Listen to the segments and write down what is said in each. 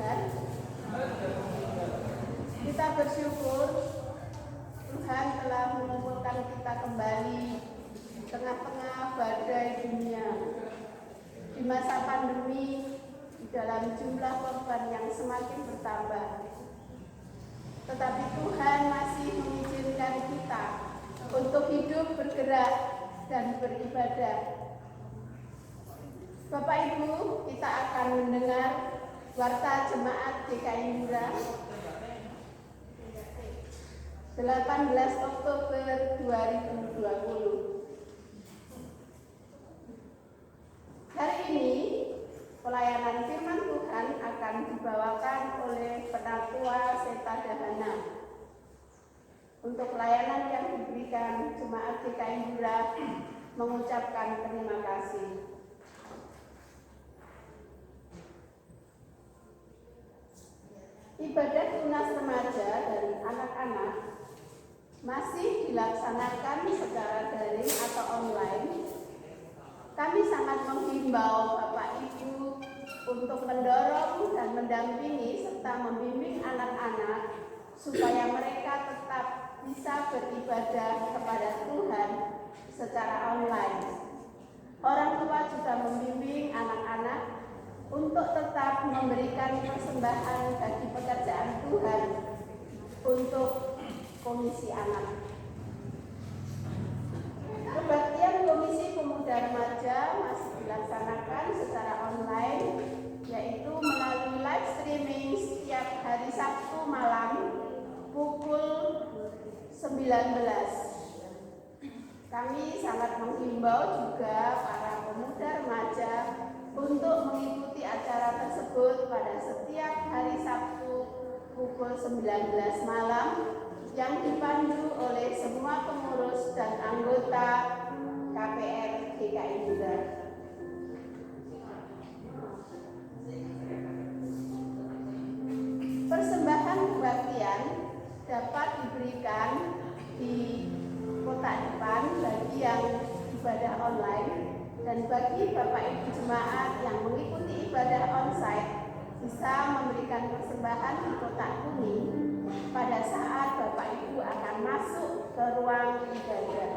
Tuhan. Kita bersyukur Tuhan telah mengumpulkan kita kembali di tengah-tengah badai dunia. Di masa pandemi, di dalam jumlah korban yang semakin bertambah. Tetapi Tuhan masih mengizinkan kita untuk hidup, bergerak, dan beribadah. Bapak Ibu, kita akan mendengar Warta Jemaat GKI Ngurah 18 Oktober 2020. Hari ini pelayanan firman Tuhan akan dibawakan oleh Penatua Seta Dahana. Untuk pelayanan yang diberikan Jemaat GKI Ngurah mengucapkan terima kasih. Ibadah tunas remaja dan anak-anak masih dilaksanakan secara daring atau online. Kami sangat menghimbau Bapak Ibu untuk mendorong dan mendampingi serta membimbing anak-anak supaya mereka tetap bisa beribadah kepada Tuhan secara online. Orang tua juga membimbing anak-anak untuk tetap memberikan persembahan bagi pekerjaan Tuhan untuk komisi anak. Kebaktian Komisi Pemuda Remaja masih dilaksanakan secara online, yaitu melalui live streaming setiap hari Sabtu malam pukul 19. Kami sangat menghimbau juga para pemuda remaja untuk mengikuti acara tersebut pada setiap hari Sabtu pukul 19 malam yang dipandu oleh semua pengurus dan anggota KPR GKI Ngurah. Persembahan kebaktian dapat diberikan di kotak depan bagi yang ibadah online, dan bagi Bapak Ibu jemaat yang mengikuti ibadah onsite bisa memberikan persembahan di kotak kuning pada saat Bapak Ibu akan masuk ke ruang ibadah.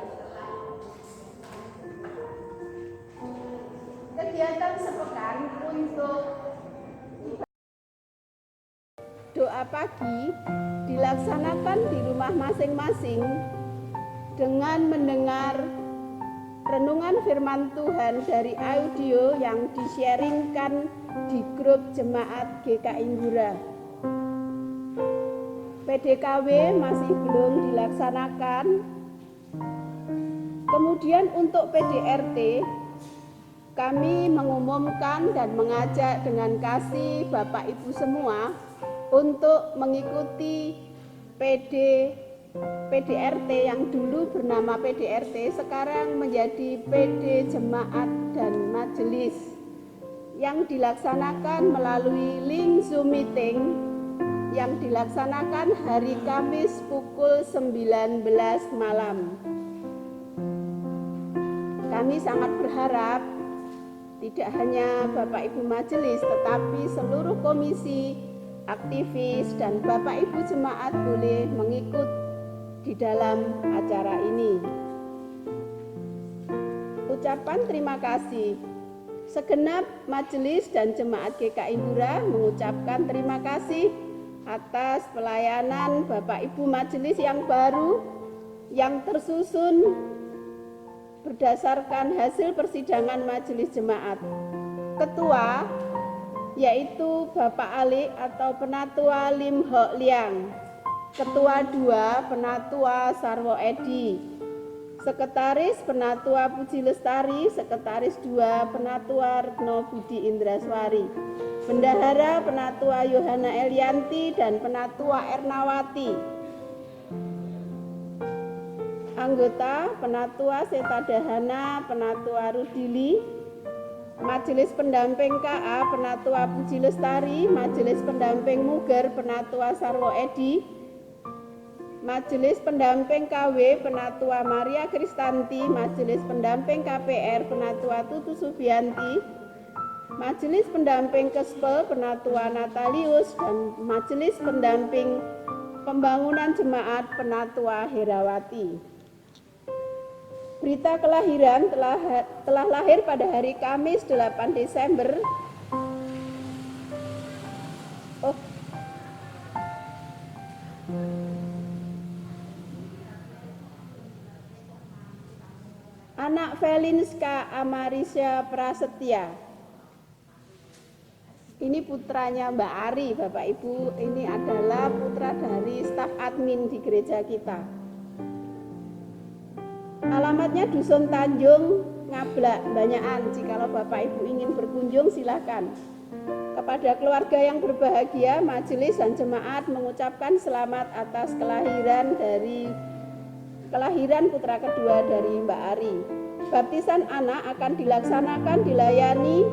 Kegiatan sepekan untuk doa pagi dilaksanakan di rumah masing-masing dengan mendengar renungan firman Tuhan dari audio yang di-sharingkan di grup Jemaat GKI Ngurah. PDKW masih belum dilaksanakan. Kemudian untuk PDRT, kami mengumumkan dan mengajak dengan kasih Bapak Ibu semua untuk mengikuti PDRT yang dulu bernama PDRT sekarang menjadi PD Jemaat dan Majelis yang dilaksanakan melalui link Zoom meeting yang dilaksanakan hari Kamis pukul 19 malam. Kami sangat berharap tidak hanya Bapak Ibu Majelis tetapi seluruh komisi, aktivis, dan Bapak Ibu jemaat boleh mengikut di dalam acara ini. Ucapan terima kasih. Segenap majelis dan jemaat GKI Ngurah mengucapkan terima kasih atas pelayanan Bapak Ibu majelis yang baru yang tersusun berdasarkan hasil persidangan majelis jemaat. Ketua yaitu Bapak Ali atau Penatua Lim Ho Liang. Ketua 2 Penatua Sarwo Edi, Sekretaris Penatua Puji Lestari, Sekretaris 2 Penatua Retno Budi Indraswari, Bendahara Penatua Yohana Elianti dan Penatua Ernawati, anggota Penatua Seta Dahana, Penatua Rudili, Majelis Pendamping KA Penatua Puji Lestari, Majelis Pendamping Muger Penatua Sarwo Edi, Majelis Pendamping KW Penatua Maria Kristanti, Majelis Pendamping KPR Penatua Tutu Subianti, Majelis Pendamping Kespel Penatua Natalius dan Majelis Pendamping Pembangunan Jemaat Penatua Herawati. Berita kelahiran telah lahir pada hari Kamis 8 Desember. Anak Felinska Amarisya Prasetya. Ini putranya Mbak Ari, Bapak Ibu. Ini adalah putra dari staf admin di gereja kita. Alamatnya Dusun Tanjung, Ngablak, Banyakan. Jikalau Bapak Ibu ingin berkunjung, silakan. Kepada keluarga yang berbahagia, majelis dan jemaat mengucapkan selamat atas kelahiran putra kedua dari Mbak Ari. Baptisan anak akan dilaksanakan dilayani,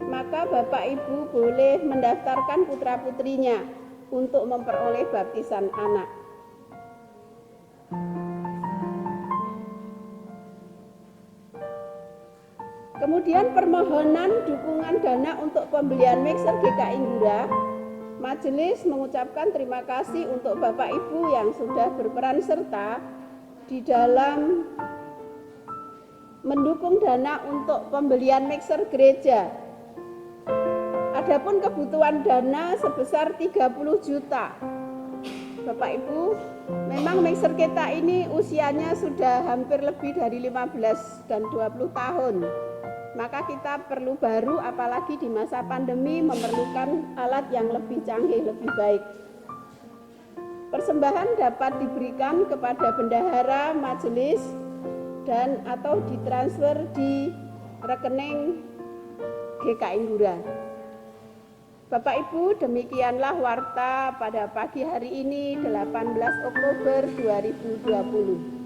maka Bapak Ibu boleh mendaftarkan putra-putrinya untuk memperoleh baptisan anak. Kemudian permohonan dukungan dana untuk pembelian mixer GKI Ngurah. Majelis mengucapkan terima kasih untuk Bapak Ibu yang sudah berperan serta di dalam mendukung dana untuk pembelian mixer gereja. Adapun kebutuhan dana sebesar 30 juta. Bapak Ibu, memang mixer kita ini usianya sudah hampir lebih dari 15 dan 20 tahun. Maka kita perlu baru, apalagi di masa pandemi memerlukan alat yang lebih canggih, lebih baik. Persembahan dapat diberikan kepada bendahara majelis dan atau ditransfer di rekening GKI Ngurah. Bapak Ibu, demikianlah warta pada pagi hari ini 18 Oktober 2020.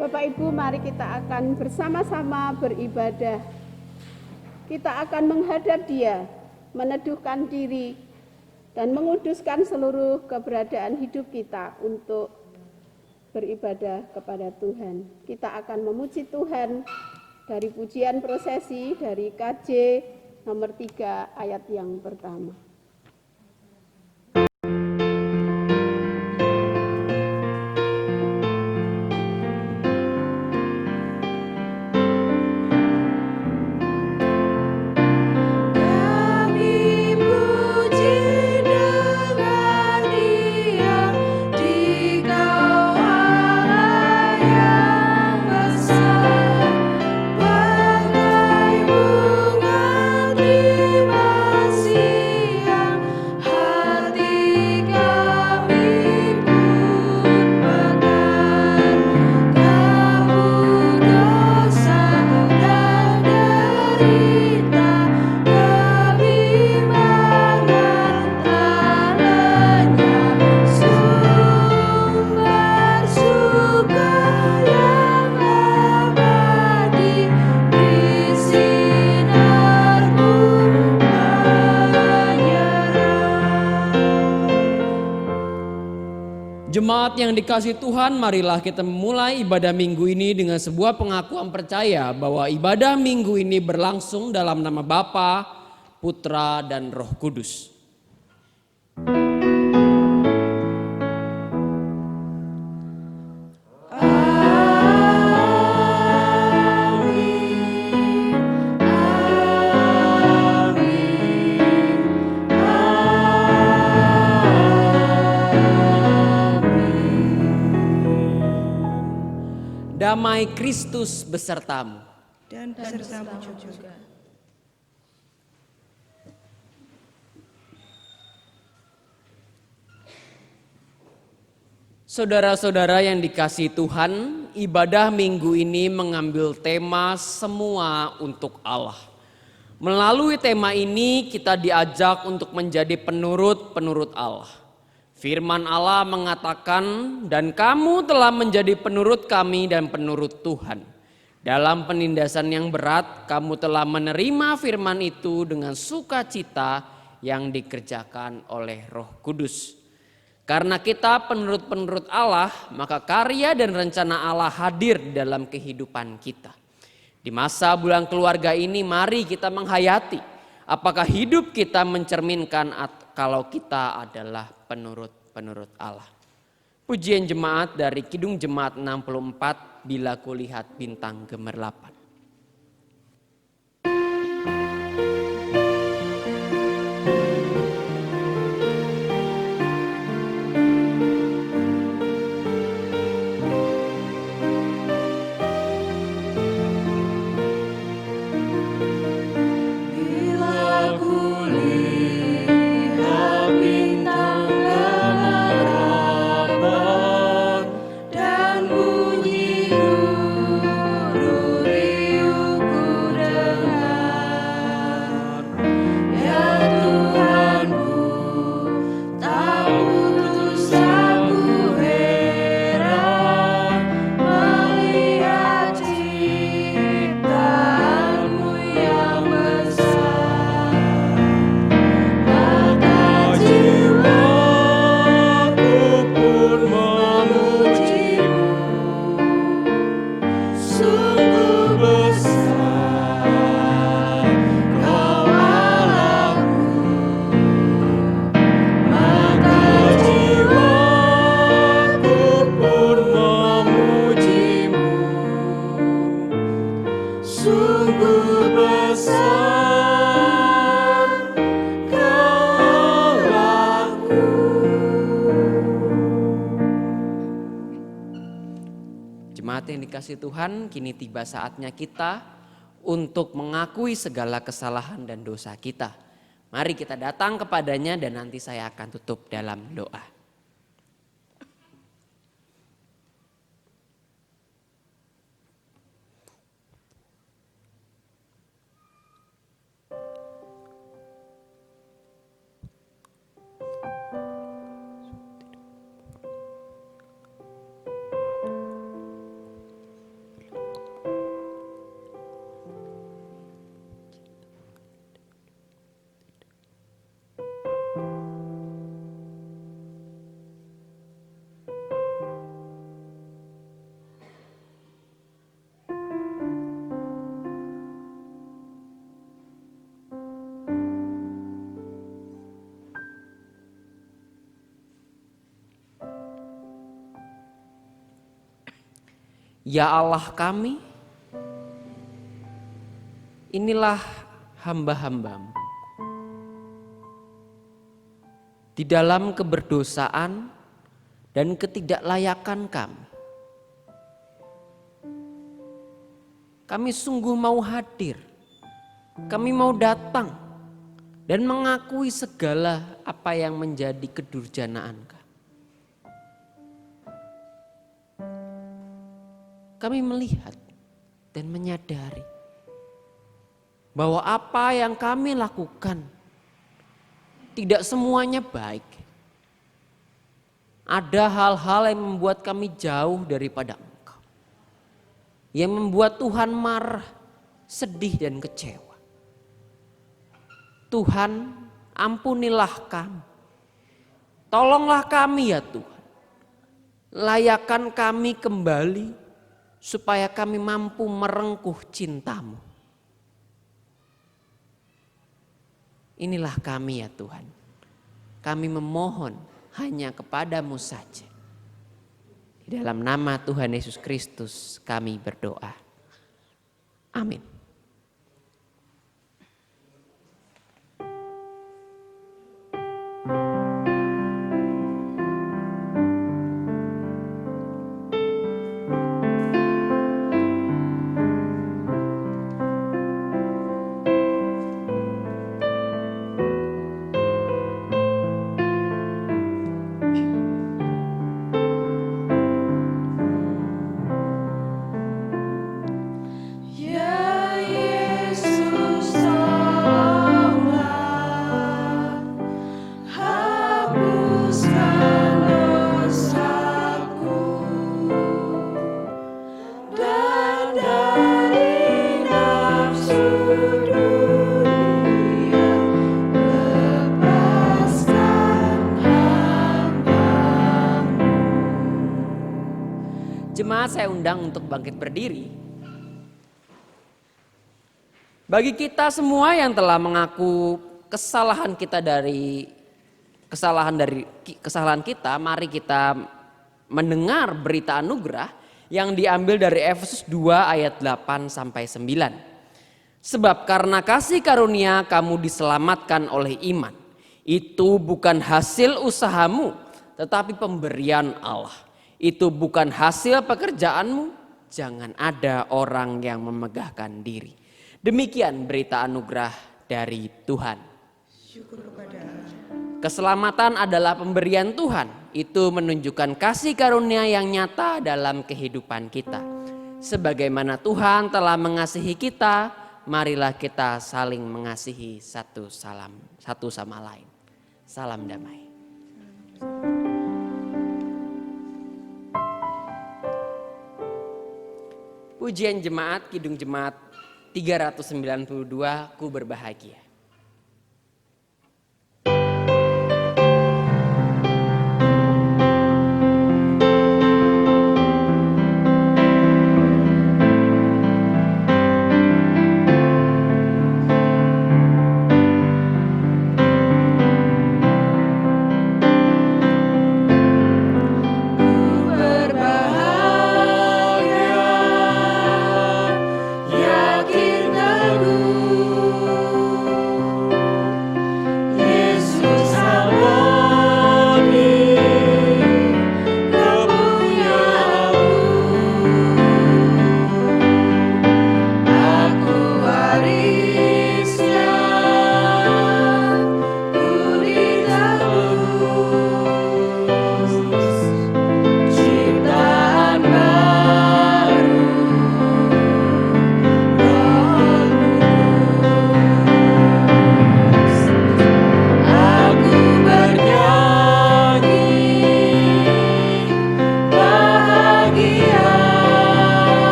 Bapak Ibu, mari kita akan bersama-sama beribadah. Kita akan menghadap Dia, meneduhkan diri, dan menguduskan seluruh keberadaan hidup kita untuk beribadah kepada Tuhan. Kita akan memuji Tuhan dari pujian prosesi dari KJ nomor 3 ayat yang pertama. Jemaat yang dikasihi Tuhan, marilah kita memulai ibadah minggu ini dengan sebuah pengakuan percaya bahwa ibadah minggu ini berlangsung dalam nama Bapa, Putra, dan Roh Kudus. Amin. damai Kristus besertamu. Dan besertamu juga. Saudara-saudara yang dikasihi Tuhan, ibadah minggu ini mengambil tema semua untuk Allah. Melalui tema ini kita diajak untuk menjadi penurut-penurut Allah. Firman Allah mengatakan, dan kamu telah menjadi penurut kami dan penurut Tuhan. Dalam penindasan yang berat, kamu telah menerima firman itu dengan sukacita yang dikerjakan oleh Roh Kudus. Karena kita penurut-penurut Allah, maka karya dan rencana Allah hadir dalam kehidupan kita. Di masa bulan keluarga ini mari kita menghayati apakah hidup kita mencerminkan kalau kita adalah penurut-penurut Allah. Pujian jemaat dari Kidung Jemaat 64, Bila Kulihat Bintang Gemerlapan. Jemaat yang dikasihi Tuhan, kini tiba saatnya kita untuk mengakui segala kesalahan dan dosa kita. Mari kita datang kepadanya dan nanti saya akan tutup dalam doa. Ya Allah kami, inilah hamba-hambamu. Di dalam keberdosaan dan ketidaklayakan kami sungguh mau hadir, kami mau datang dan mengakui segala apa yang menjadi kedurjanaan kami. Kami melihat dan menyadari bahwa apa yang kami lakukan tidak semuanya baik. Ada hal-hal yang membuat kami jauh daripada Engkau, yang membuat Tuhan marah, sedih dan kecewa. Tuhan, ampunilah kami. Tolonglah kami ya Tuhan. Layakan kami kembali supaya kami mampu merengkuh cinta-Mu. Inilah kami ya Tuhan. Kami memohon hanya kepada-Mu saja. Di dalam nama Tuhan Yesus Kristus kami berdoa. Amin. jemaat saya undang untuk bangkit berdiri. Bagi kita semua yang telah mengaku kesalahan kita, mari kita mendengar berita anugerah yang diambil dari Efesus 2 ayat 8 sampai 9. Sebab karena kasih karunia kamu diselamatkan oleh iman. Itu bukan hasil usahamu, tetapi pemberian Allah. Itu bukan hasil pekerjaanmu, jangan ada orang yang memegahkan diri. Demikian berita anugerah dari Tuhan. Syukur kepada Allah. Keselamatan adalah pemberian Tuhan. Itu menunjukkan kasih karunia yang nyata dalam kehidupan kita. Sebagaimana Tuhan telah mengasihi kita, marilah kita saling mengasihi satu sama lain. Salam damai. Pujian jemaat Kidung Jemaat 392, Ku berbahagia.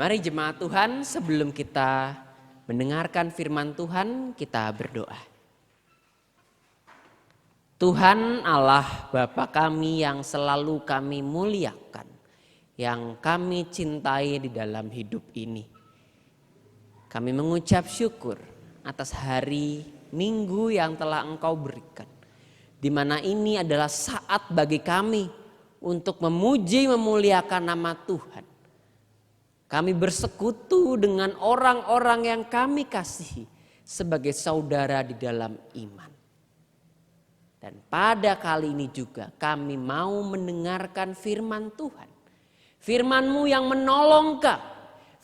Mari jemaat Tuhan, sebelum kita mendengarkan firman Tuhan, kita berdoa. Tuhan Allah Bapa kami yang selalu kami muliakan, yang kami cintai di dalam hidup ini. Kami mengucap syukur atas hari Minggu yang telah Engkau berikan. Di mana ini adalah saat bagi kami untuk memuji memuliakan nama Tuhan. Kami bersekutu dengan orang-orang yang kami kasihi sebagai saudara di dalam iman. Dan pada kali ini juga kami mau mendengarkan firman Tuhan. Firman-Mu yang menolong kami.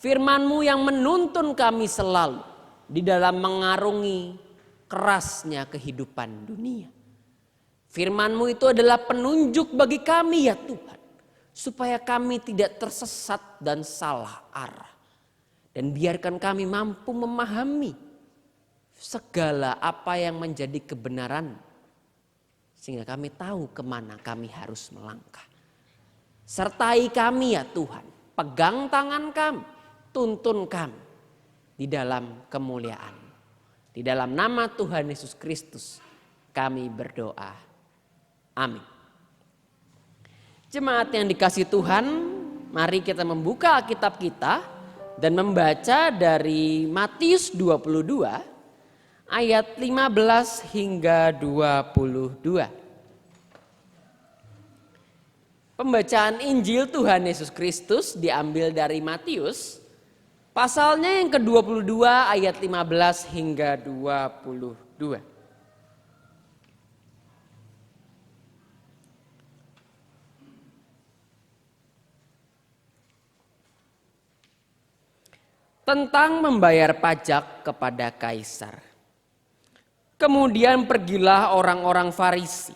Firman-Mu yang menuntun kami selalu di dalam mengarungi kerasnya kehidupan dunia. Firman-Mu itu adalah penunjuk bagi kami ya Tuhan. Supaya kami tidak tersesat dan salah arah. Dan biarkan kami mampu memahami segala apa yang menjadi kebenaran. Sehingga kami tahu kemana kami harus melangkah. Sertai kami ya Tuhan. Pegang tangan kami. Tuntun kami di dalam kemuliaan. Di dalam nama Tuhan Yesus Kristus kami berdoa. Amin. Jemaat yang dikasihi Tuhan, mari kita membuka Alkitab kita dan membaca dari Matius 22 ayat 15 hingga 22. Pembacaan Injil Tuhan Yesus Kristus diambil dari Matius, pasalnya yang ke-22 ayat 15 hingga 22. Tentang membayar pajak kepada kaisar. Kemudian pergilah orang-orang Farisi.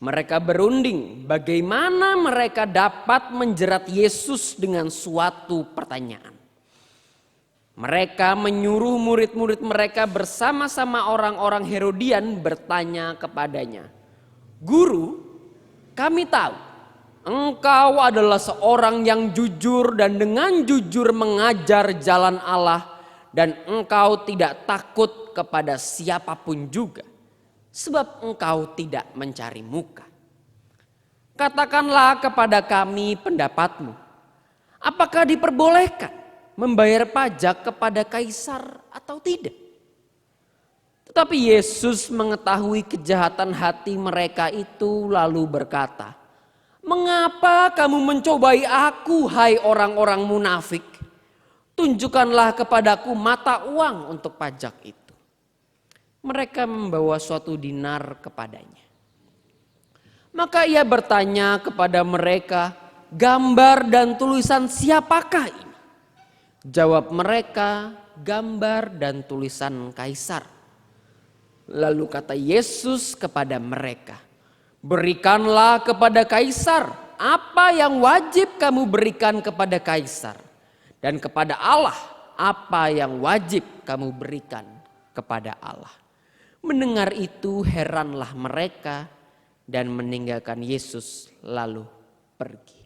Mereka berunding bagaimana mereka dapat menjerat Yesus dengan suatu pertanyaan. Mereka menyuruh murid-murid mereka bersama-sama orang-orang Herodian bertanya kepadanya, "Guru, kami tahu Engkau adalah seorang yang jujur dan dengan jujur mengajar jalan Allah, dan Engkau tidak takut kepada siapapun juga, sebab Engkau tidak mencari muka. Katakanlah kepada kami pendapatmu, apakah diperbolehkan membayar pajak kepada kaisar atau tidak?" Tetapi Yesus mengetahui kejahatan hati mereka itu lalu berkata, "Mengapa kamu mencobai aku, hai orang-orang munafik? Tunjukkanlah kepadaku mata uang untuk pajak itu." Mereka membawa suatu dinar kepadanya. Maka ia bertanya kepada mereka, "Gambar dan tulisan siapakah ini?" Jawab mereka, "Gambar dan tulisan kaisar." Lalu kata Yesus kepada mereka, "Berikanlah kepada kaisar apa yang wajib kamu berikan kepada kaisar, dan kepada Allah apa yang wajib kamu berikan kepada Allah." Mendengar itu heranlah mereka dan meninggalkan Yesus lalu pergi.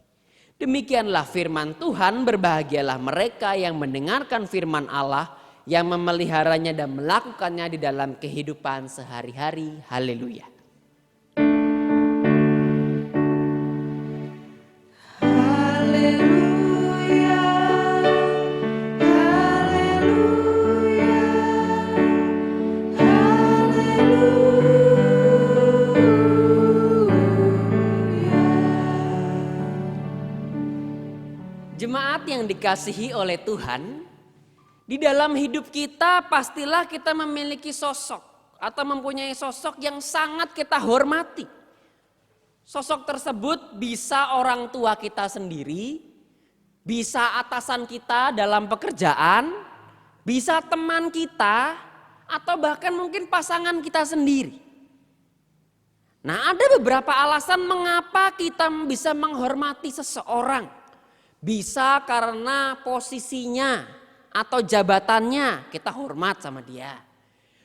Demikianlah firman Tuhan. Berbahagialah mereka yang mendengarkan firman Allah, yang memeliharanya dan melakukannya di dalam kehidupan sehari-hari. Haleluya. Jemaat yang dikasihi oleh Tuhan, di dalam hidup kita pastilah kita memiliki sosok atau mempunyai sosok yang sangat kita hormati. Sosok tersebut bisa orang tua kita sendiri, bisa atasan kita dalam pekerjaan, bisa teman kita, atau bahkan mungkin pasangan kita sendiri. Nah, ada beberapa alasan mengapa kita bisa menghormati seseorang. Bisa karena posisinya atau jabatannya kita hormat sama dia.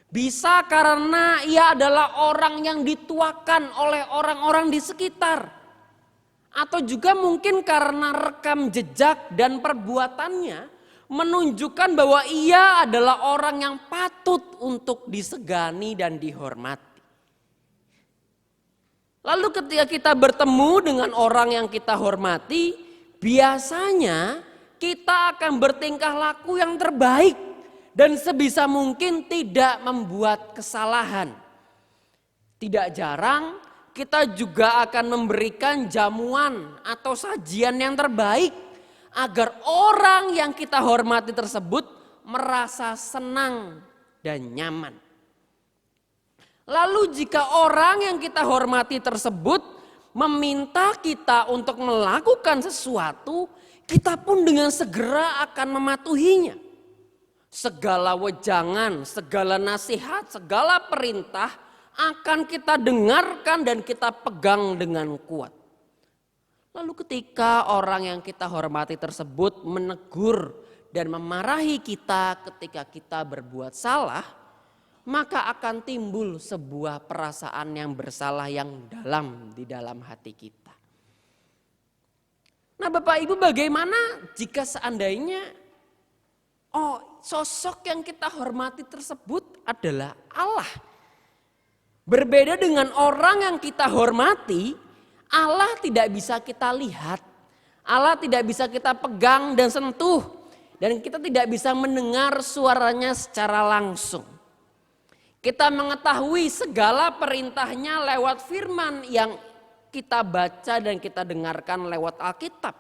Bisa karena ia adalah orang yang dituakan oleh orang-orang di sekitar. Atau juga mungkin karena rekam jejak dan perbuatannya menunjukkan bahwa ia adalah orang yang patut untuk disegani dan dihormati. Lalu ketika kita bertemu dengan orang yang kita hormati, biasanya kita akan bertingkah laku yang terbaik dan sebisa mungkin tidak membuat kesalahan. Tidak jarang kita juga akan memberikan jamuan atau sajian yang terbaik agar orang yang kita hormati tersebut merasa senang dan nyaman. Lalu jika orang yang kita hormati tersebut meminta kita untuk melakukan sesuatu, kita pun dengan segera akan mematuhinya. Segala wejangan, segala nasihat, segala perintah akan kita dengarkan dan kita pegang dengan kuat. Lalu ketika orang yang kita hormati tersebut menegur dan memarahi kita ketika kita berbuat salah, maka akan timbul sebuah perasaan yang bersalah yang dalam di dalam hati kita. Nah, Bapak Ibu, bagaimana jika seandainya sosok yang kita hormati tersebut adalah Allah? Berbeda dengan orang yang kita hormati, Allah tidak bisa kita lihat. Allah tidak bisa kita pegang dan sentuh. Dan kita tidak bisa mendengar suaranya secara langsung. Kita mengetahui segala perintahnya lewat firman yang kita baca dan kita dengarkan lewat Alkitab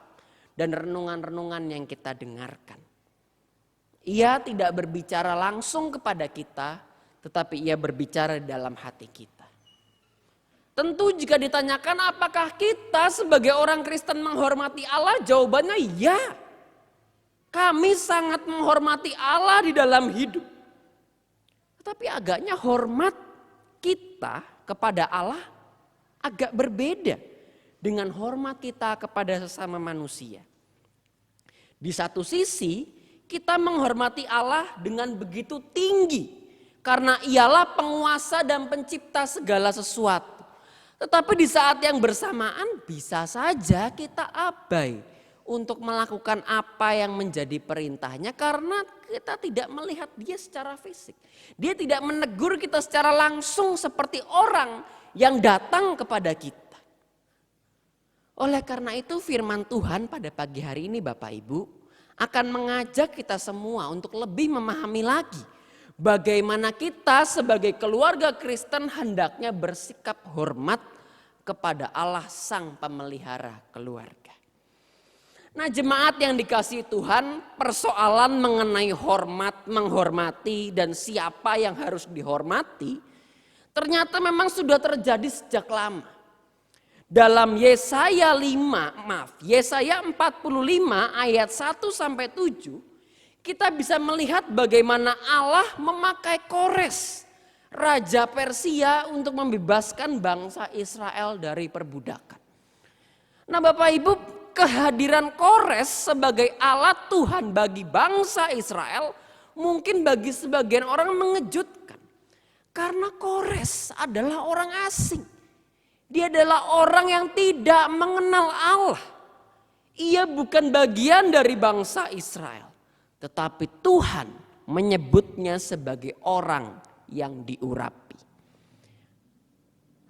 dan renungan-renungan yang kita dengarkan. Ia tidak berbicara langsung kepada kita, tetapi ia berbicara dalam hati kita. Tentu jika ditanyakan apakah kita sebagai orang Kristen menghormati Allah, jawabannya ya. Kami sangat menghormati Allah di dalam hidup. Tapi agaknya hormat kita kepada Allah agak berbeda dengan hormat kita kepada sesama manusia. Di satu sisi kita menghormati Allah dengan begitu tinggi karena ialah penguasa dan pencipta segala sesuatu. Tetapi di saat yang bersamaan bisa saja kita abai untuk melakukan apa yang menjadi perintahnya karena kita tidak melihat dia secara fisik. Dia tidak menegur kita secara langsung seperti orang yang datang kepada kita. Oleh karena itu firman Tuhan pada pagi hari ini Bapak Ibu akan mengajak kita semua untuk lebih memahami lagi bagaimana kita sebagai keluarga Kristen hendaknya bersikap hormat kepada Allah Sang Pemelihara keluarga. Nah, jemaat yang dikasihi Tuhan, persoalan mengenai hormat, menghormati dan siapa yang harus dihormati ternyata memang sudah terjadi sejak lama. Dalam Yesaya 45 ayat 1 sampai 7 kita bisa melihat bagaimana Allah memakai Kores, raja Persia untuk membebaskan bangsa Israel dari perbudakan. Nah, Bapak Ibu, kehadiran Kores sebagai alat Tuhan bagi bangsa Israel mungkin bagi sebagian orang mengejutkan. Karena Kores adalah orang asing. Dia adalah orang yang tidak mengenal Allah. Ia bukan bagian dari bangsa Israel. Tetapi Tuhan menyebutnya sebagai orang yang diurapi.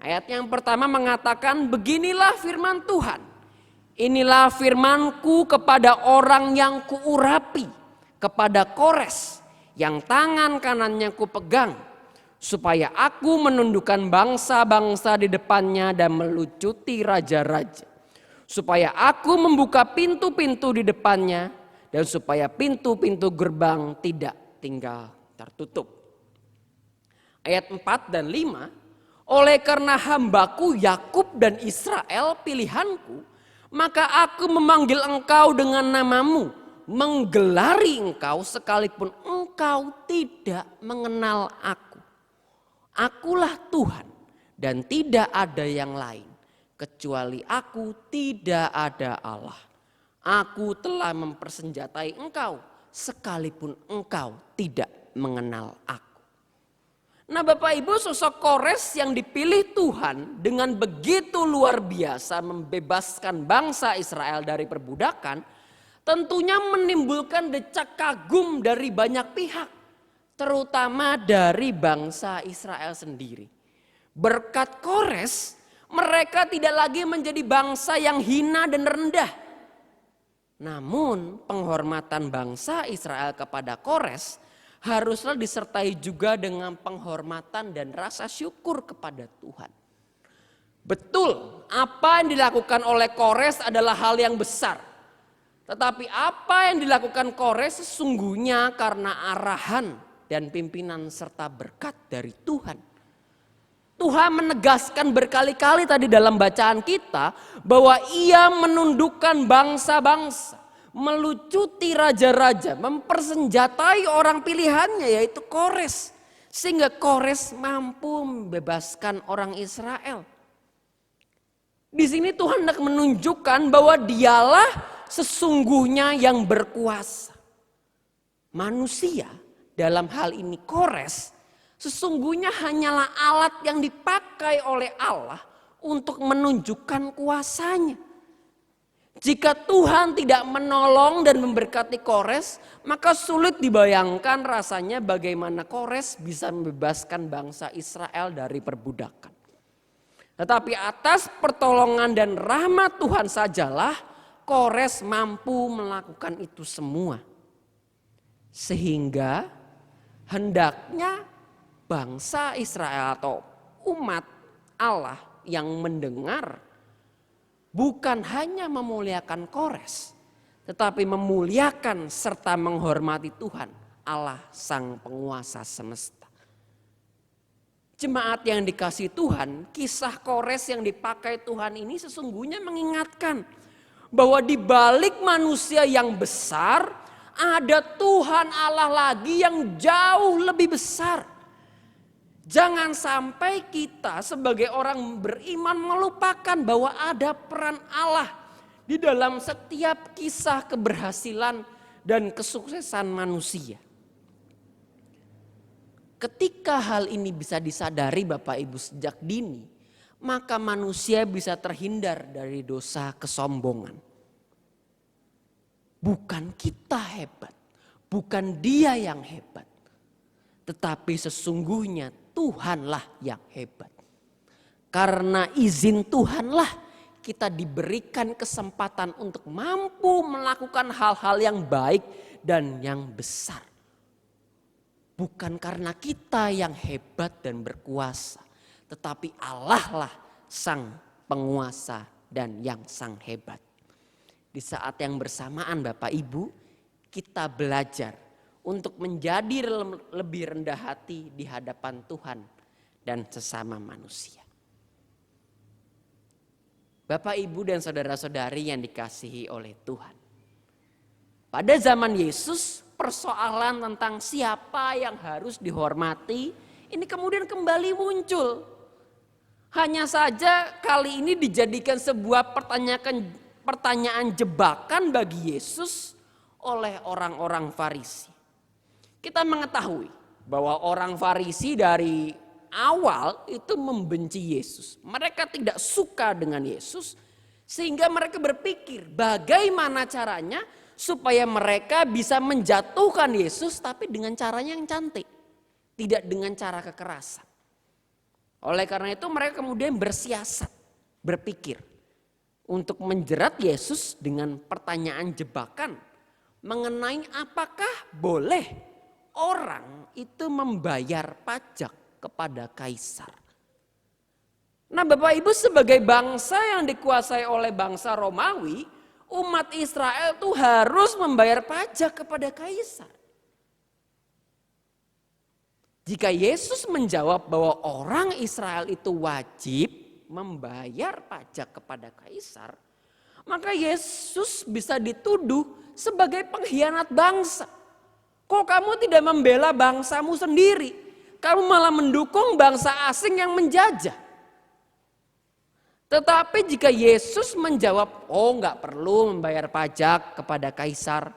Ayat yang pertama mengatakan, beginilah firman Tuhan. Inilah firmanku kepada orang yang kuurapi, kepada Kores yang tangan kanannya kupegang. Supaya aku menundukkan bangsa-bangsa di depannya dan melucuti raja-raja. Supaya aku membuka pintu-pintu di depannya dan supaya pintu-pintu gerbang tidak tinggal tertutup. Ayat 4 dan 5, oleh karena hambaku Yakub dan Israel pilihanku, maka aku memanggil engkau dengan namamu, menggelari engkau sekalipun engkau tidak mengenal aku. Akulah Tuhan dan tidak ada yang lain. Kecuali aku tidak ada Allah. Aku telah mempersenjatai engkau sekalipun engkau tidak mengenal aku. Nah, Bapak Ibu, sosok Kores yang dipilih Tuhan dengan begitu luar biasa membebaskan bangsa Israel dari perbudakan tentunya menimbulkan decak kagum dari banyak pihak. Terutama dari bangsa Israel sendiri. Berkat Kores, mereka tidak lagi menjadi bangsa yang hina dan rendah. Namun penghormatan bangsa Israel kepada Kores haruslah disertai juga dengan penghormatan dan rasa syukur kepada Tuhan. Betul, apa yang dilakukan oleh Kores adalah hal yang besar. Tetapi apa yang dilakukan Kores sesungguhnya karena arahan dan pimpinan serta berkat dari Tuhan. Tuhan menegaskan berkali-kali tadi dalam bacaan kita bahwa ia menundukkan bangsa-bangsa, melucuti raja-raja, mempersenjatai orang pilihannya yaitu Kores. Sehingga Kores mampu membebaskan orang Israel. Di sini Tuhan hendak menunjukkan bahwa dialah sesungguhnya yang berkuasa. Manusia dalam hal ini Kores sesungguhnya hanyalah alat yang dipakai oleh Allah untuk menunjukkan kuasanya. Jika Tuhan tidak menolong dan memberkati Kores, maka sulit dibayangkan rasanya bagaimana Kores bisa membebaskan bangsa Israel dari perbudakan. Tetapi atas pertolongan dan rahmat Tuhan sajalah Kores mampu melakukan itu semua. Sehingga hendaknya bangsa Israel atau umat Allah yang mendengar bukan hanya memuliakan Kores, tetapi memuliakan serta menghormati Tuhan Allah Sang Penguasa semesta. Jemaat yang dikasihi Tuhan, kisah Kores yang dipakai Tuhan ini sesungguhnya mengingatkan bahwa di balik manusia yang besar ada Tuhan Allah lagi yang jauh lebih besar. Jangan sampai kita sebagai orang beriman melupakan bahwa ada peran Allah di dalam setiap kisah keberhasilan dan kesuksesan manusia. Ketika hal ini bisa disadari Bapak Ibu sejak dini, maka manusia bisa terhindar dari dosa kesombongan. Bukan kita hebat, bukan dia yang hebat, tetapi sesungguhnya Tuhanlah yang hebat. Karena izin Tuhanlah kita diberikan kesempatan untuk mampu melakukan hal-hal yang baik dan yang besar. Bukan karena kita yang hebat dan berkuasa, tetapi Allah lah sang penguasa dan yang sang hebat. Di saat yang bersamaan Bapak Ibu, kita belajar untuk menjadi lebih rendah hati di hadapan Tuhan dan sesama manusia. Bapak, Ibu, dan saudara-saudari yang dikasihi oleh Tuhan. Pada zaman Yesus, persoalan tentang siapa yang harus dihormati ini kemudian kembali muncul. Hanya saja kali ini dijadikan sebuah pertanyaan jebakan bagi Yesus oleh orang-orang Farisi. Kita mengetahui bahwa orang Farisi dari awal itu membenci Yesus. Mereka tidak suka dengan Yesus sehingga mereka berpikir bagaimana caranya supaya mereka bisa menjatuhkan Yesus tapi dengan caranya yang cantik. Tidak dengan cara kekerasan. Oleh karena itu mereka kemudian bersiasat, berpikir untuk menjerat Yesus dengan pertanyaan jebakan mengenai apakah boleh orang itu membayar pajak kepada kaisar. Nah Bapak Ibu, sebagai bangsa yang dikuasai oleh bangsa Romawi, umat Israel itu harus membayar pajak kepada kaisar. Jika Yesus menjawab bahwa orang Israel itu wajib membayar pajak kepada kaisar, maka Yesus bisa dituduh sebagai pengkhianat bangsa. Kok kamu tidak membela bangsamu sendiri? Kamu malah mendukung bangsa asing yang menjajah. Tetapi jika Yesus menjawab, oh enggak perlu membayar pajak kepada kaisar,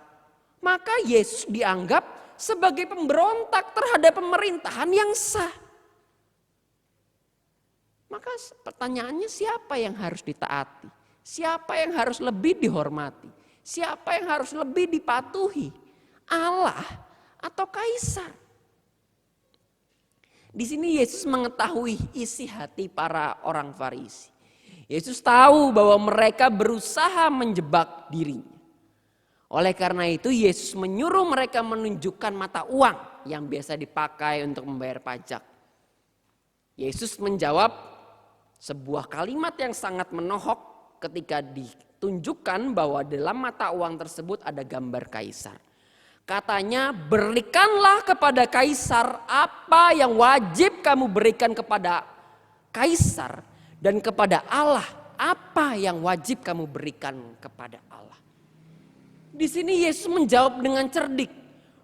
maka Yesus dianggap sebagai pemberontak terhadap pemerintahan yang sah. Maka pertanyaannya, siapa yang harus ditaati? Siapa yang harus lebih dihormati? Siapa yang harus lebih dipatuhi? Allah atau kaisar? Di sini Yesus mengetahui isi hati para orang Farisi. Yesus tahu bahwa mereka berusaha menjebak dirinya. Oleh karena itu Yesus menyuruh mereka menunjukkan mata uang yang biasa dipakai untuk membayar pajak. Yesus menjawab sebuah kalimat yang sangat menohok ketika ditunjukkan bahwa dalam mata uang tersebut ada gambar kaisar. Katanya, berikanlah kepada kaisar apa yang wajib kamu berikan kepada kaisar, dan kepada Allah apa yang wajib kamu berikan kepada Allah. Di sini Yesus menjawab dengan cerdik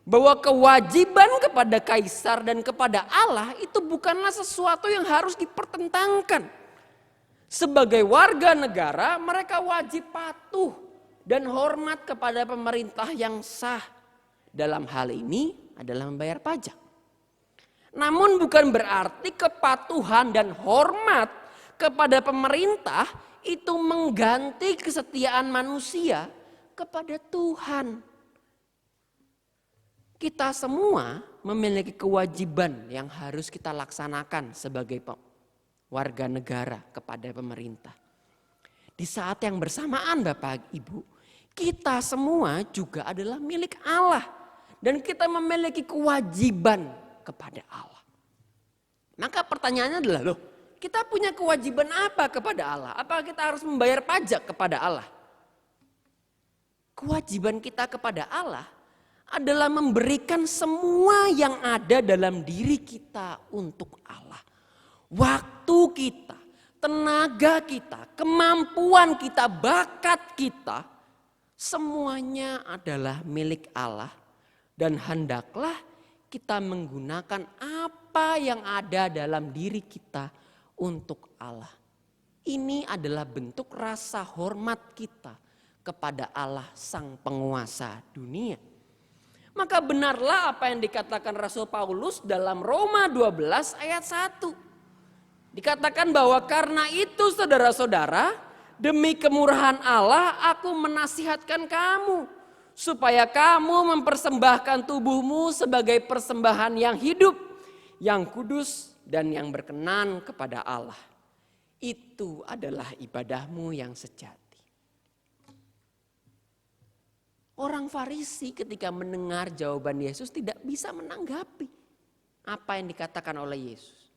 bahwa kewajiban kepada kaisar dan kepada Allah itu bukanlah sesuatu yang harus dipertentangkan. Sebagai warga negara, mereka wajib patuh dan hormat kepada pemerintah yang sah. Dalam hal ini adalah membayar pajak. Namun bukan berarti kepatuhan dan hormat kepada pemerintah itu mengganti kesetiaan manusia kepada Tuhan. Kita semua memiliki kewajiban yang harus kita laksanakan sebagai warga negara kepada pemerintah. Di saat yang bersamaan Bapak Ibu, kita semua juga adalah milik Allah. Dan kita memiliki kewajiban kepada Allah. Maka pertanyaannya adalah, loh, kita punya kewajiban apa kepada Allah? Apakah kita harus membayar pajak kepada Allah? Kewajiban kita kepada Allah adalah memberikan semua yang ada dalam diri kita untuk Allah. Waktu kita, tenaga kita, kemampuan kita, bakat kita, semuanya adalah milik Allah. Dan hendaklah kita menggunakan apa apa yang ada dalam diri kita untuk Allah. Ini adalah bentuk rasa hormat kita kepada Allah sang penguasa dunia. Maka benarlah apa yang dikatakan Rasul Paulus dalam Roma 12 ayat 1. Dikatakan bahwa karena itu saudara-saudara, demi kemurahan Allah aku menasihatkan kamu, supaya kamu mempersembahkan tubuhmu sebagai persembahan yang hidup, yang kudus dan yang berkenan kepada Allah. Itu adalah ibadahmu yang sejati. Orang Farisi ketika mendengar jawaban Yesus tidak bisa menanggapi apa yang dikatakan oleh Yesus.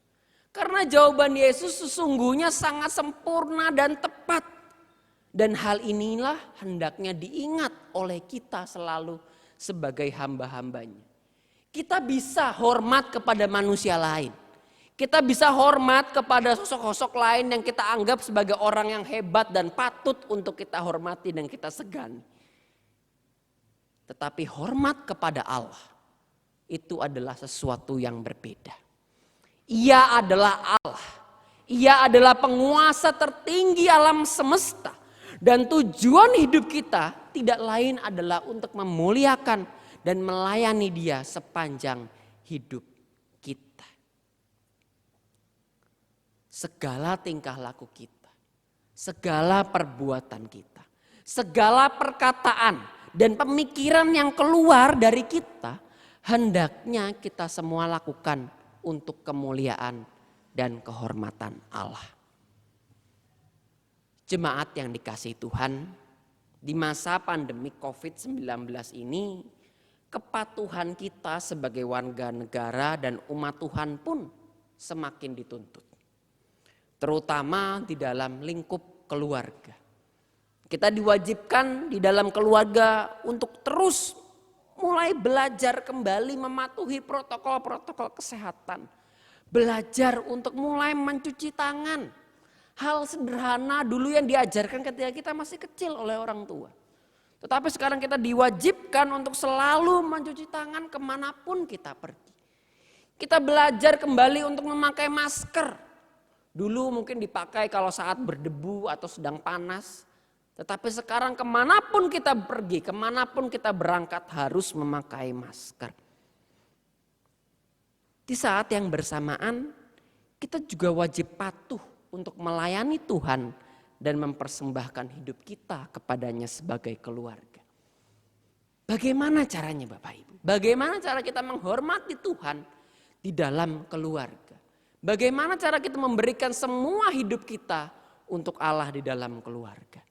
Karena jawaban Yesus sesungguhnya sangat sempurna dan tepat. Dan hal inilah hendaknya diingat oleh kita selalu sebagai hamba-hambanya. Kita bisa hormat kepada manusia lain. Kita bisa hormat kepada sosok-sosok lain yang kita anggap sebagai orang yang hebat dan patut untuk kita hormati dan kita segani. Tetapi hormat kepada Allah itu adalah sesuatu yang berbeda. Ia adalah Allah. Ia adalah penguasa tertinggi alam semesta. Dan tujuan hidup kita tidak lain adalah untuk memuliakan dan melayani Dia sepanjang hidup kita. Segala tingkah laku kita, segala perbuatan kita, segala perkataan dan pemikiran yang keluar dari kita, hendaknya kita semua lakukan untuk kemuliaan dan kehormatan Allah. Jemaat yang dikasihi Tuhan, di masa pandemi COVID-19 ini, kepatuhan kita sebagai warga negara dan umat Tuhan pun semakin dituntut. Terutama di dalam lingkup keluarga. Kita diwajibkan di dalam keluarga untuk terus mulai belajar kembali mematuhi protokol-protokol kesehatan. Belajar untuk mulai mencuci tangan. Hal sederhana dulu yang diajarkan ketika kita masih kecil oleh orang tua. Tetapi sekarang kita diwajibkan untuk selalu mencuci tangan kemanapun kita pergi. Kita belajar kembali untuk memakai masker. Dulu mungkin dipakai kalau saat berdebu atau sedang panas. Tetapi sekarang kemanapun kita pergi, kemanapun kita berangkat harus memakai masker. Di saat yang bersamaan kita juga wajib patuh untuk melayani Tuhan dan mempersembahkan hidup kita kepadanya sebagai keluarga. Bagaimana caranya Bapak Ibu? Bagaimana cara kita menghormati Tuhan di dalam keluarga? Bagaimana cara kita memberikan semua hidup kita untuk Allah di dalam keluarga?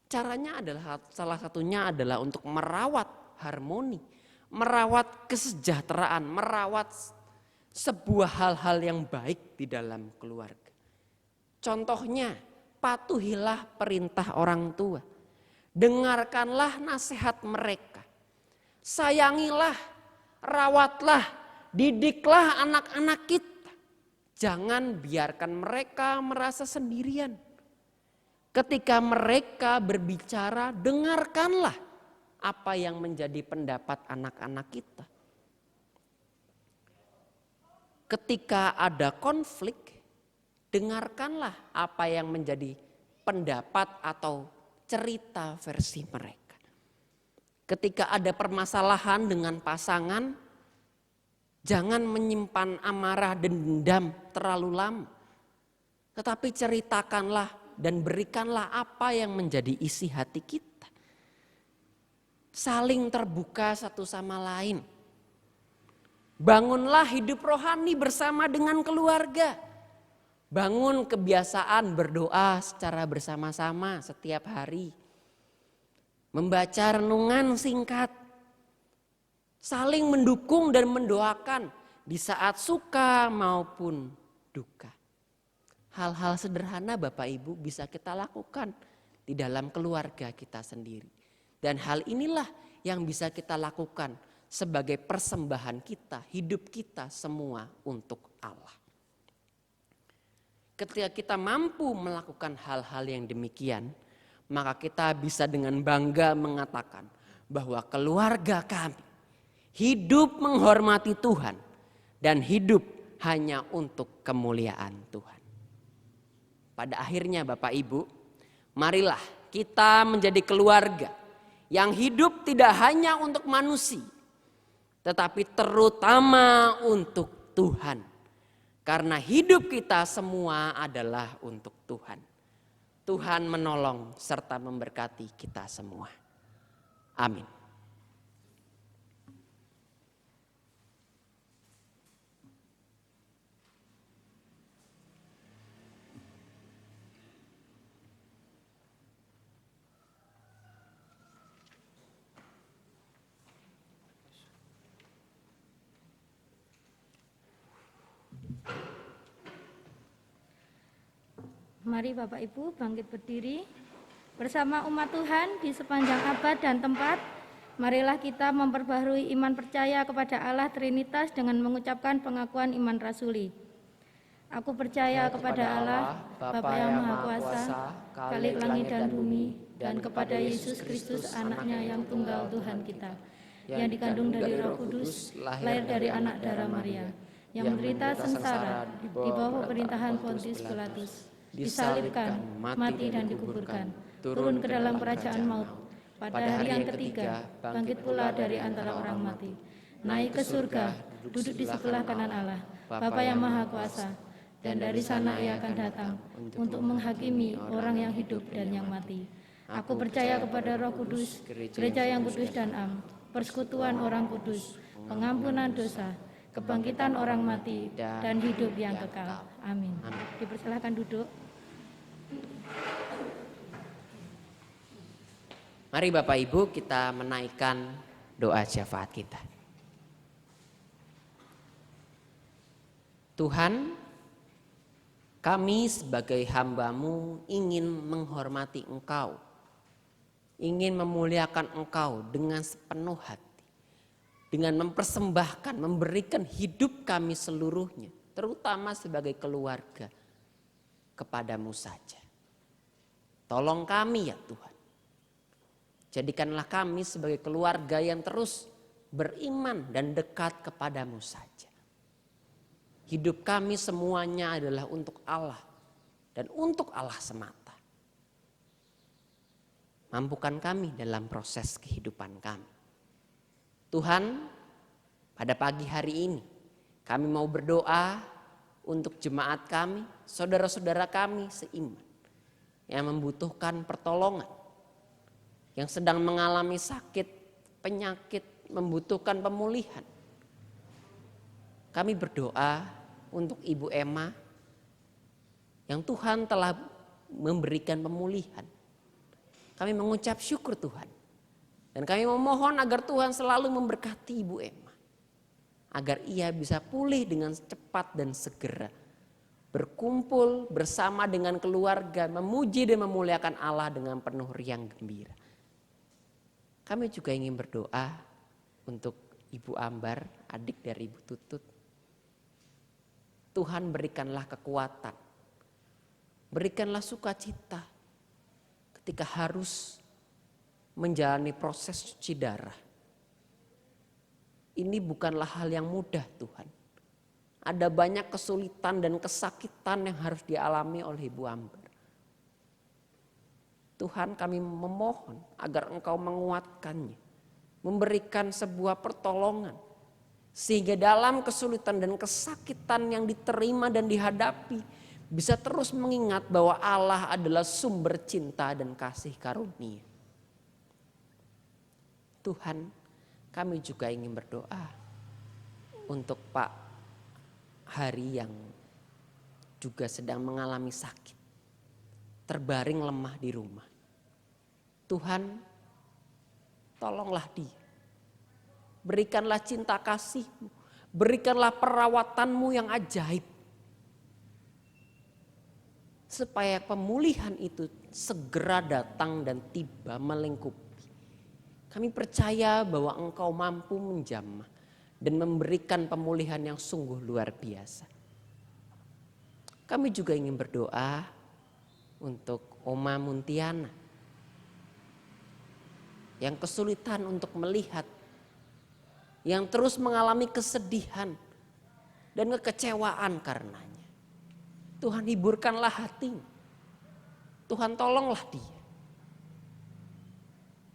Caranya adalah salah satunya adalah untuk merawat harmoni, merawat kesejahteraan, merawat sebuah hal-hal yang baik di dalam keluarga. Contohnya, patuhilah perintah orang tua. Dengarkanlah nasihat mereka. Sayangilah, rawatlah, didiklah anak-anak kita. Jangan biarkan mereka merasa sendirian. Ketika mereka berbicara, dengarkanlah apa yang menjadi pendapat anak-anak kita. Ketika ada konflik, dengarkanlah apa yang menjadi pendapat atau cerita versi mereka. Ketika ada permasalahan dengan pasangan, jangan menyimpan amarah dan dendam terlalu lama. Tetapi ceritakanlah dan berikanlah apa yang menjadi isi hati kita. Saling terbuka satu sama lain. Bangunlah hidup rohani bersama dengan keluarga. Bangun kebiasaan berdoa secara bersama-sama setiap hari. Membaca renungan singkat. Saling mendukung dan mendoakan di saat suka maupun duka. Hal-hal sederhana Bapak Ibu bisa kita lakukan di dalam keluarga kita sendiri. Dan hal inilah yang bisa kita lakukan sebagai persembahan kita, hidup kita semua untuk Allah. Ketika kita mampu melakukan hal-hal yang demikian, maka kita bisa dengan bangga mengatakan bahwa keluarga kami hidup menghormati Tuhan dan hidup hanya untuk kemuliaan Tuhan. Pada akhirnya Bapak Ibu, marilah kita menjadi keluarga yang hidup tidak hanya untuk manusia, tetapi terutama untuk Tuhan. Karena hidup kita semua adalah untuk Tuhan. Tuhan menolong serta memberkati kita semua. Amin. Mari Bapak Ibu bangkit berdiri. Bersama umat Tuhan di sepanjang abad dan tempat, marilah kita memperbaharui iman percaya kepada Allah Trinitas dengan mengucapkan pengakuan iman rasuli. Aku percaya kepada Allah, Bapa yang Maha Kuasa, Khalik langit dan bumi, dan kepada Yesus Kristus anaknya yang tunggal Tuhan kita, yang dikandung dari Roh Kudus, lahir dari anak darah Maria, yang menderita sengsara di bawah pemerintahan Pontius Pilatus, disalibkan, mati dan dikuburkan, turun ke dalam kerajaan maut, pada hari yang ketiga bangkit pula dari antara orang mati, naik ke surga, duduk di sebelah kanan Allah, Bapa yang Maha Kuasa, dan dari sana Ia akan datang untuk menghakimi orang yang hidup dan yang mati. Aku percaya kepada Roh Kudus, gereja yang kudus dan am, persekutuan orang kudus, pengampunan dosa, kebangkitan orang mati, dan hidup yang kekal. Amin. Dipersilahkan duduk. Mari Bapak Ibu kita menaikkan doa syafaat kita. Tuhan, kami sebagai hamba-Mu ingin menghormati Engkau, ingin memuliakan Engkau dengan sepenuh hati, dengan mempersembahkan, memberikan hidup kami seluruhnya, terutama sebagai keluarga, kepadamu saja. Tolong kami ya Tuhan. Jadikanlah kami sebagai keluarga yang terus beriman dan dekat kepadamu saja. Hidup kami semuanya adalah untuk Allah dan untuk Allah semata. Mampukan kami dalam proses kehidupan kami. Tuhan, pada pagi hari ini kami mau berdoa untuk jemaat kami, saudara-saudara kami seiman yang membutuhkan pertolongan, yang sedang mengalami sakit, penyakit, membutuhkan pemulihan. Kami berdoa untuk Ibu Emma yang Tuhan telah memberikan pemulihan. Kami mengucap syukur Tuhan. Dan kami memohon agar Tuhan selalu memberkati Ibu Emma. Agar ia bisa pulih dengan cepat dan segera. Berkumpul bersama dengan keluarga, memuji dan memuliakan Allah dengan penuh riang gembira. Kami juga ingin berdoa untuk Ibu Ambar, adik dari Ibu Tutut. Tuhan berikanlah kekuatan, berikanlah sukacita ketika harus menjalani proses cuci darah. Ini bukanlah hal yang mudah Tuhan. Ada banyak kesulitan dan kesakitan yang harus dialami oleh Ibu Ambar. Tuhan, kami memohon agar Engkau menguatkannya, memberikan sebuah pertolongan. Sehingga dalam kesulitan dan kesakitan yang diterima dan dihadapi, bisa terus mengingat bahwa Allah adalah sumber cinta dan kasih karunia. Tuhan, kami juga ingin berdoa untuk Pak Hari yang juga sedang mengalami sakit, terbaring lemah di rumah. Tuhan, tolonglah dia. Berikanlah cinta kasih-Mu, berikanlah perawatanmu yang ajaib. Supaya pemulihan itu segera datang dan tiba melingkupi. Kami percaya bahwa Engkau mampu menjamah dan memberikan pemulihan yang sungguh luar biasa. Kami juga ingin berdoa untuk Oma Muntiana yang kesulitan untuk melihat, yang terus mengalami kesedihan, dan kekecewaan karenanya. Tuhan hiburkanlah hatinya. Tuhan tolonglah dia.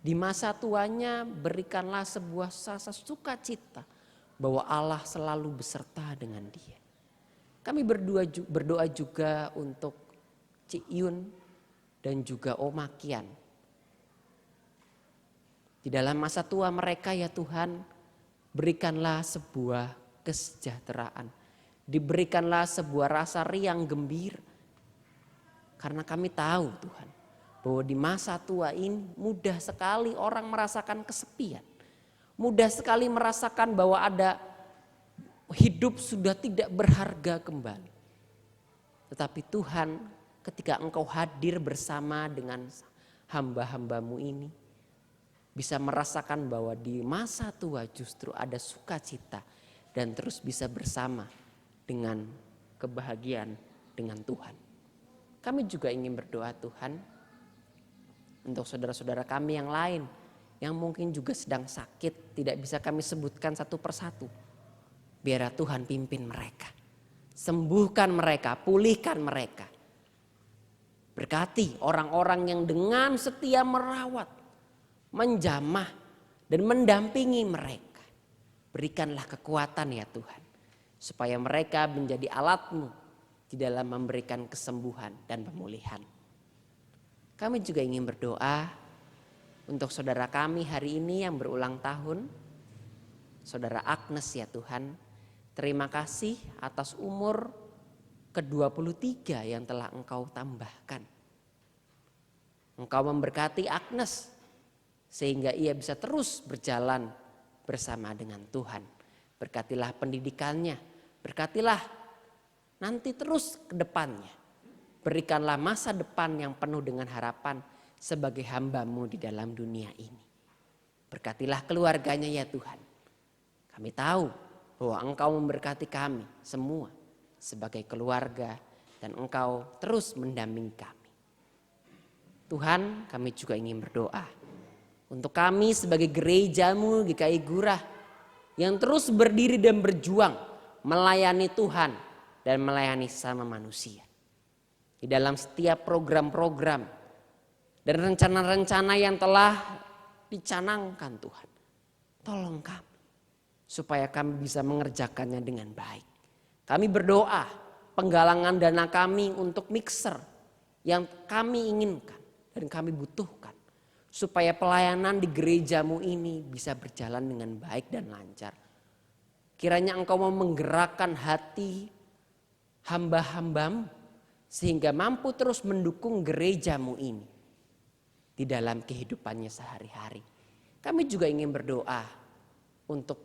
Di masa tuanya berikanlah sebuah rasa sukacita bahwa Allah selalu beserta dengan dia. Kami berdoa juga untuk Ci Iyun dan juga Oma Kian. Di dalam masa tua mereka ya Tuhan, berikanlah sebuah kesejahteraan. Diberikanlah sebuah rasa riang gembira. Karena kami tahu Tuhan, bahwa di masa tua ini mudah sekali orang merasakan kesepian. Mudah sekali merasakan bahwa ada hidup sudah tidak berharga kembali. Tetapi Tuhan, ketika Engkau hadir bersama dengan hamba-hambamu ini, bisa merasakan bahwa di masa tua justru ada sukacita dan terus bisa bersama dengan kebahagiaan dengan Tuhan. Kami juga ingin berdoa Tuhan untuk saudara-saudara kami yang lain yang mungkin juga sedang sakit, tidak bisa kami sebutkan satu persatu. Biar Tuhan pimpin mereka, sembuhkan mereka, pulihkan mereka. Berkati orang-orang yang dengan setia merawat, menjamah dan mendampingi mereka. Berikanlah kekuatan ya Tuhan, supaya mereka menjadi alat-Mu di dalam memberikan kesembuhan dan pemulihan. Kami juga ingin berdoa untuk saudara kami hari ini yang berulang tahun, saudara Agnes ya Tuhan. Terima kasih atas umur ke-23 yang telah Engkau tambahkan. Engkau memberkati Agnes sehingga ia bisa terus berjalan bersama dengan Tuhan. Berkatilah pendidikannya, berkatilah nanti terus ke depannya. Berikanlah masa depan yang penuh dengan harapan sebagai hamba-Mu di dalam dunia ini. Berkatilah keluarganya ya Tuhan. Kami tahu bahwa Engkau memberkati kami semua sebagai keluarga dan Engkau terus mendampingi kami. Tuhan, kami juga ingin berdoa untuk kami sebagai gereja-Mu GKI Gurah yang terus berdiri dan berjuang melayani Tuhan dan melayani sesama manusia. Di dalam setiap program-program dan rencana-rencana yang telah dicanangkan Tuhan. Tolong kami supaya kami bisa mengerjakannya dengan baik. Kami berdoa penggalangan dana kami untuk mixer yang kami inginkan dan kami butuhkan. Supaya pelayanan di gereja-Mu ini bisa berjalan dengan baik dan lancar. Kiranya Engkau mau menggerakkan hati hamba-hamba-Mu sehingga mampu terus mendukung gereja-Mu ini di dalam kehidupannya sehari-hari. Kami juga ingin berdoa untuk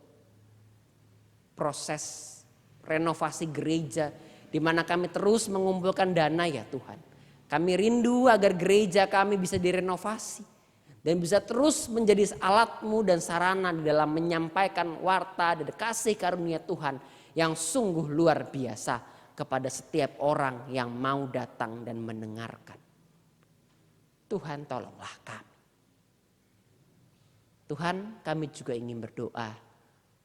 proses renovasi gereja di mana kami terus mengumpulkan dana ya Tuhan. Kami rindu agar gereja kami bisa direnovasi dan bisa terus menjadi alat-Mu dan sarana di dalam menyampaikan warta dan kasih karunia Tuhan yang sungguh luar biasa kepada setiap orang yang mau datang dan mendengarkan. Tuhan tolonglah kami. Tuhan, kami juga ingin berdoa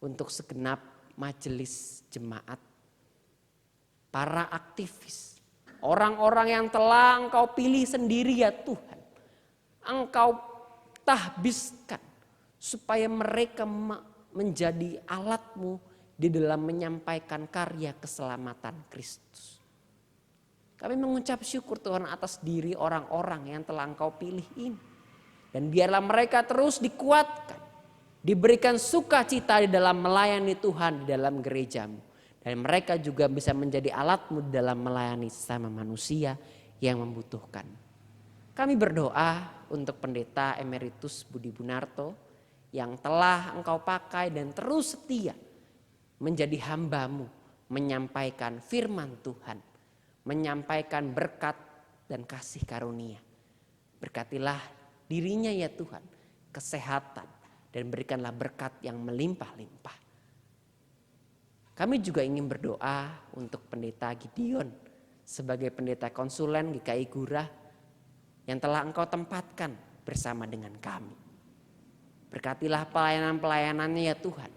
untuk segenap majelis jemaat, para aktivis, orang-orang yang telah Engkau pilih sendiri ya Tuhan. Engkau tahbiskan supaya mereka menjadi alat-Mu di dalam menyampaikan karya keselamatan Kristus. Kami mengucap syukur Tuhan atas diri orang-orang yang telah Engkau pilih ini. Dan biarlah mereka terus dikuatkan, diberikan sukacita di dalam melayani Tuhan di dalam gereja-Mu. Dan mereka juga bisa menjadi alat-Mu dalam melayani sesama manusia yang membutuhkan. Kami berdoa untuk Pendeta Emeritus Budi Bunarto yang telah Engkau pakai dan terus setia menjadi hamba-Mu, menyampaikan firman Tuhan, menyampaikan berkat dan kasih karunia. Berkatilah dirinya ya Tuhan, kesehatan dan berikanlah berkat yang melimpah-limpah. Kami juga ingin berdoa untuk Pendeta Gideon sebagai pendeta konsulen GKI Gurah yang telah Engkau tempatkan bersama dengan kami. Berkatilah pelayanan-pelayanannya ya Tuhan.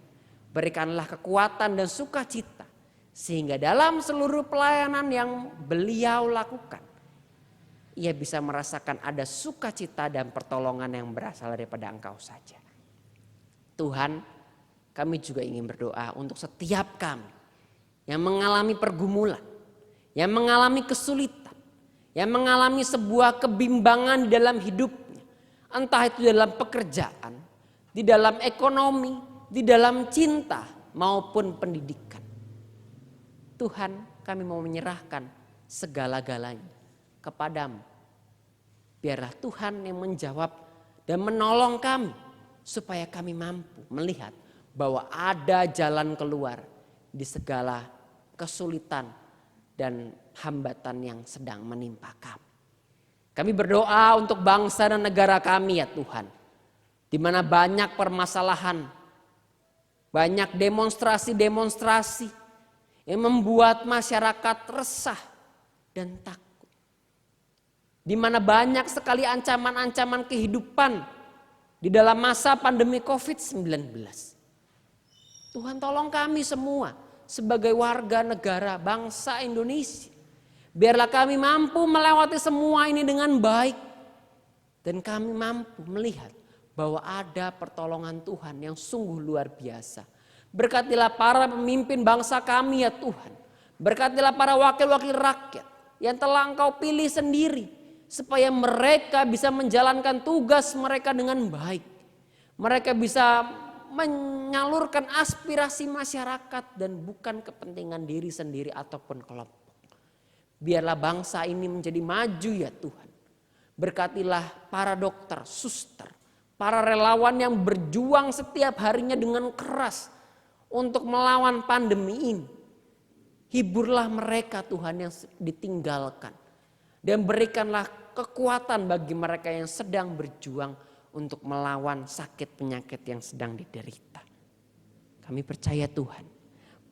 Berikanlah kekuatan dan sukacita Sehingga dalam seluruh pelayanan yang beliau lakukan, ia bisa merasakan ada sukacita dan pertolongan yang berasal daripada Engkau saja. Tuhan, kami juga ingin berdoa untuk setiap kami yang mengalami pergumulan, yang mengalami kesulitan, yang mengalami sebuah kebimbangan di dalam hidupnya. Entah itu dalam pekerjaan, di dalam ekonomi, di dalam cinta maupun pendidikan. Tuhan, kami mau menyerahkan segala-galanya kepadamu. Biarlah Tuhan yang menjawab dan menolong kami supaya kami mampu melihat bahwa ada jalan keluar di segala kesulitan dan hambatan yang sedang menimpa kami. Kami berdoa untuk bangsa dan negara kami ya Tuhan, di mana banyak permasalahan, banyak demonstrasi-demonstrasi yang membuat masyarakat resah dan takut. Di mana banyak sekali ancaman-ancaman kehidupan di dalam masa pandemi COVID-19. Tuhan tolong kami semua sebagai warga negara bangsa Indonesia. Biarlah kami mampu melewati semua ini dengan baik. Dan kami mampu melihat bahwa ada pertolongan Tuhan yang sungguh luar biasa. Berkatilah para pemimpin bangsa kami ya Tuhan. Berkatilah para wakil-wakil rakyat yang telah Engkau pilih sendiri. Supaya mereka bisa menjalankan tugas mereka dengan baik. Mereka bisa menyalurkan aspirasi masyarakat dan bukan kepentingan diri sendiri ataupun kelompok. Biarlah bangsa ini menjadi maju ya Tuhan. Berkatilah para dokter, suster, para relawan yang berjuang setiap harinya dengan keras untuk melawan pandemi ini. Hiburlah mereka Tuhan yang ditinggalkan. Dan berikanlah kekuatan bagi mereka yang sedang berjuang untuk melawan sakit penyakit yang sedang diderita. Kami percaya Tuhan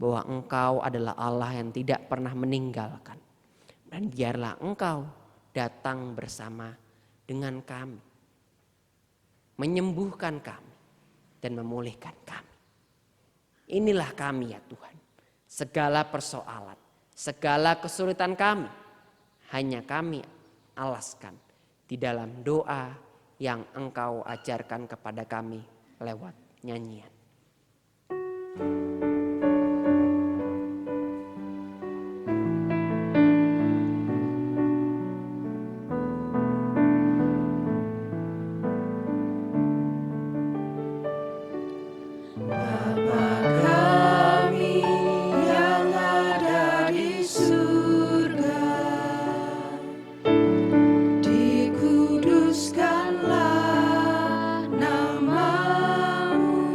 bahwa Engkau adalah Allah yang tidak pernah meninggalkan. Dan biarlah Engkau datang bersama dengan kami. Menyembuhkan kami dan memulihkan kami. Inilah kami ya Tuhan. Segala persoalan, segala kesulitan kami hanya kami alaskan di dalam doa yang Engkau ajarkan kepada kami lewat nyanyian. Dikuduskanlah namamu.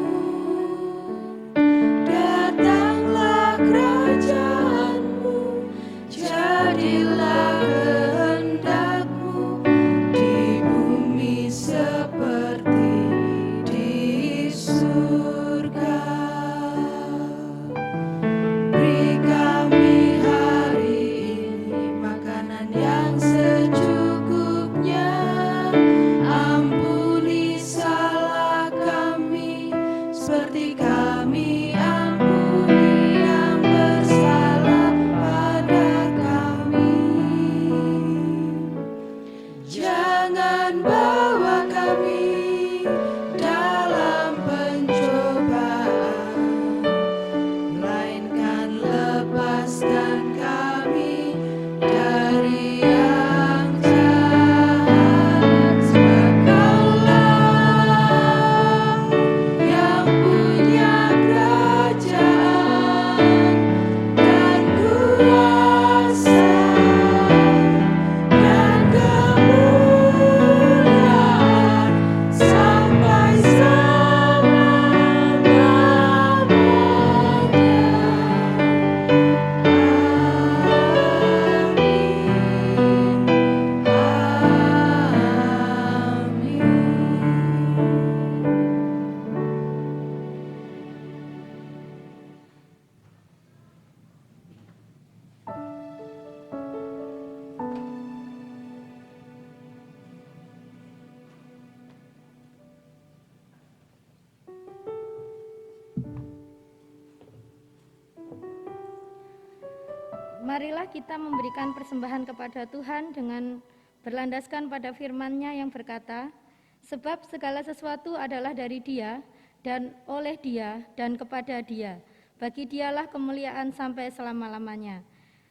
Marilah kita memberikan persembahan kepada Tuhan dengan berlandaskan pada firman-Nya yang berkata, sebab segala sesuatu adalah dari Dia, dan oleh Dia, dan kepada Dia. Bagi Dialah kemuliaan sampai selama-lamanya.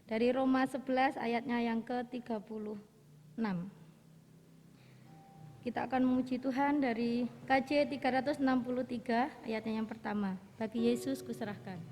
Dari Roma 11 ayatnya yang ke-36. Kita akan memuji Tuhan dari KJ 363 ayatnya yang pertama. Bagi Yesus kuserahkan.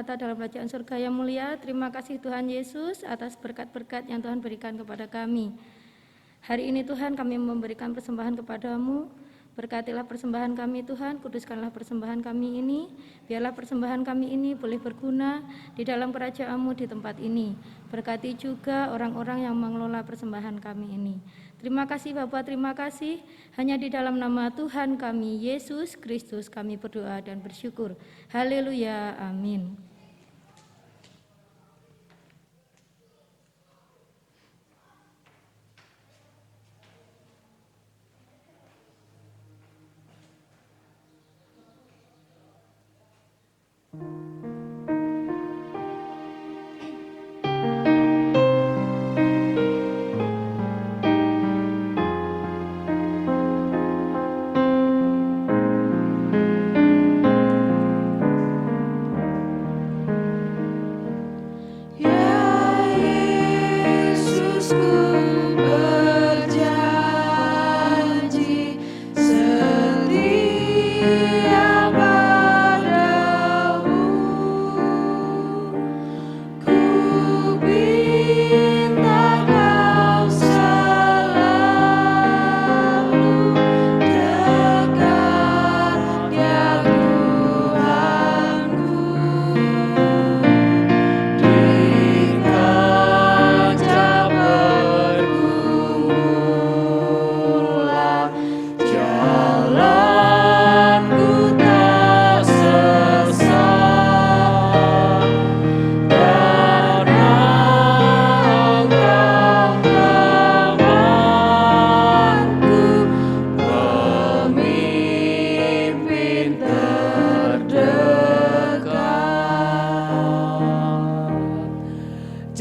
Dalam bacaan surga yang mulia, terima kasih Tuhan Yesus atas berkat-berkat yang Tuhan berikan kepada kami. Hari ini Tuhan kami memberikan persembahan kepadamu. Berkatilah persembahan kami Tuhan, kuduskanlah persembahan kami ini. Biarlah persembahan kami ini boleh berguna di dalam kerajaan-Mu di tempat ini. Berkati juga orang-orang yang mengelola persembahan kami ini. Terima kasih Bapa, terima kasih. Hanya di dalam nama Tuhan kami, Yesus Kristus, kami berdoa dan bersyukur. Haleluya, amin.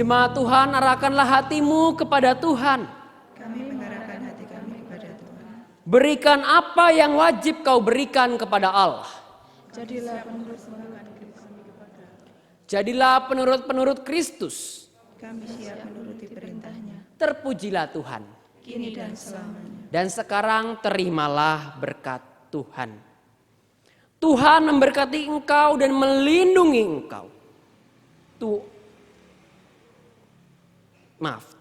Jemaat Tuhan, arahkanlah hatimu kepada Tuhan. Kami mengarahkan hati kami kepada Tuhan. Berikan apa yang wajib kau berikan kepada Allah. Jadilah penurut-penurut kami kepada. Jadilah penurut-penurut Kristus. Kami siap menuruti perintahnya. Terpujilah Tuhan. Kini dan selamanya. Dan sekarang terimalah berkat Tuhan. Tuhan memberkati engkau dan melindungi engkau.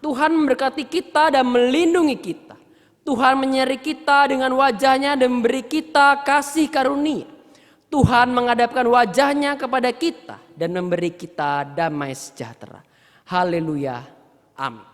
Tuhan memberkati kita dan melindungi kita. Tuhan menyeri kita dengan wajahnya dan memberi kita kasih karunia. Tuhan menghadapkan wajahnya kepada kita dan memberi kita damai sejahtera. Haleluya. Amin.